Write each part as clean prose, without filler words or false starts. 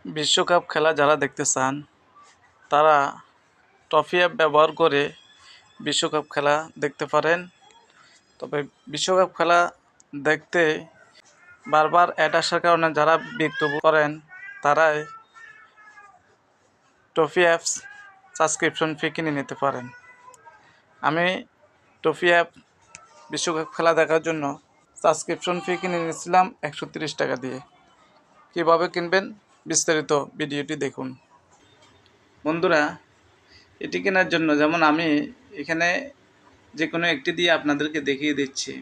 বিশ্বকাপ খেলা যারা দেখতে চান তারা টফি অ্যাপ ব্যবহার করে বিশ্বকাপ খেলা দেখতে পারেন। তবে বিশ্বকাপ খেলা দেখতে বারবার অ্যাড আসার কারণে যারা বিরক্ত করেন তারাই টফি অ্যাপস সাবস্ক্রিপশন ফি কিনে নিতে পারেন। আমি টফি অ্যাপ বিশ্বকাপ খেলা দেখার জন্য সাবস্ক্রিপশন ফি কিনে নিয়েছিলাম 130 টাকা দিয়ে। কীভাবে কিনবেন বিস্তারিত ভিডিওটি দেখুন। বন্ধুরা, এটি কেনার জন্য যেমন আমি এখানে যে কোনো একটি দিয়ে আপনাদেরকে দেখিয়ে দিচ্ছি।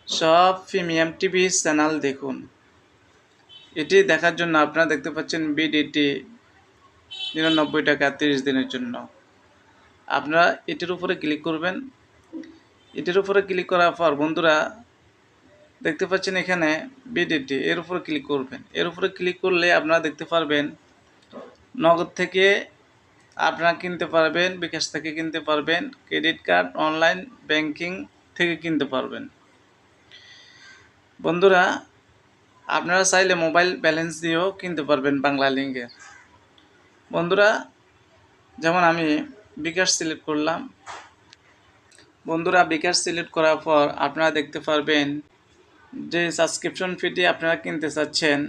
সব প্রিমিয়াম টিভি চ্যানেল দেখুন। এটি দেখার জন্য আপনারা দেখতে পাচ্ছেন বিডিটি 99 টাকা 30 দিনের জন্য। আপনারা এটির উপরে ক্লিক করবেন। এটির উপরে ক্লিক করার পর বন্ধুরা দেখতে পাচ্ছেন এখানে বিডিটি, এর উপরে ক্লিক করবেন। এর উপরে ক্লিক করলে আপনারা দেখতে পারবেন নগদ থেকে আপনারা কিনতে পারবেন, বিকাশ থেকে কিনতে পারবেন, ক্রেডিট কার্ড, অনলাইন ব্যাংকিং থেকে কিনতে পারবেন। বন্ধুরা, আপনারা চাইলে মোবাইল ব্যালেন্স দিয়েও কিনতে পারবেন বাংলা লিঙ্কের। বন্ধুরা, যেমন আমি বিকাশ সিলেক্ট করলাম। বন্ধুরা, বিকাশ সিলেক্ট করার পর আপনারা দেখতে পারবেন যে সাবস্ক্রিপশন ফিটি আপনারা কিনতে চাচ্ছেন,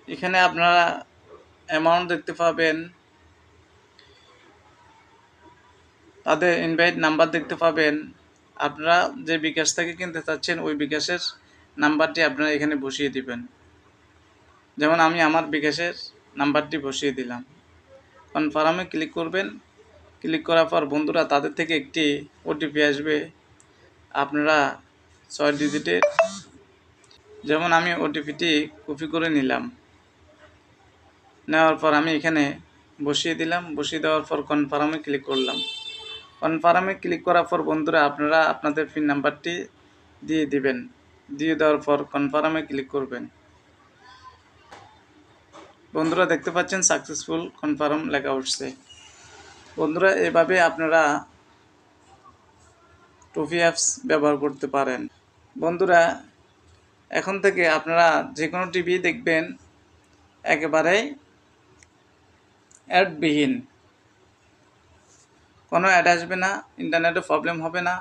এখানে আপনারা অ্যামাউন্ট দেখতে পাবেন, তাদের ইনভাইট নাম্বার দেখতে পাবেন। আপনারা যে বিকাশ থেকে কিনতে চাচ্ছেন ওই বিকাশের নাম্বারটি আপনারা এখানে বসিয়ে দিবেন। যেমন আমি আমার বিকাশের নাম্বারটি বসিয়ে দিলাম। কনফার্মে ক্লিক করবেন। ক্লিক করার পর বন্ধুরা তাদের থেকে একটি ওটিপি আসবে, আপনারা 6 ডিজিটের। যেমন আমি ওটিপিটি কপি করে নিলাম। নেওয়ার পর আমি এখানে বসিয়ে দিলাম। বসিয়ে দেওয়ার পর কনফার্মে ক্লিক করলাম। কনফার্মে ক্লিক করার পর বন্ধুরা আপনারা আপনাদের পিন নাম্বারটি দিয়ে দিবেন। দিয়ে দেওয়ার পর কনফার্মে ক্লিক করবেন। বন্ধুরা দেখতে পাচ্ছেন সাকসেসফুল কনফার্ম লেখা উঠছে। বন্ধুরা, এভাবে আপনারা টফি অ্যাপস ব্যবহার করতে পারেন। বন্ধুরা, এখন থেকে আপনারা যে কোনো টিভি দেখবেন একেবারেই অ্যাডবিহীন, কোনো অ্যাড আসবে না, ইন্টারনেটে প্রবলেম হবে না।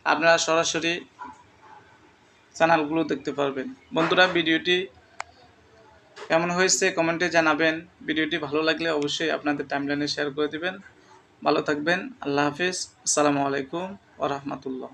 আপনারা সরাসরি চ্যানেলগুলো দেখতে পারবেন। বন্ধুরা, ভিডিওটি কেমন হয়েছে কমেন্টে জানাবেন। ভিডিওটি ভালো লাগলে অবশ্যই আপনাদের টাইমলাইনে শেয়ার করে দিবেন। ভালো থাকবেন। আল্লাহ হাফিজ। আসসালামু আলাইকুম ওয়া রাহমাতুল্লাহ।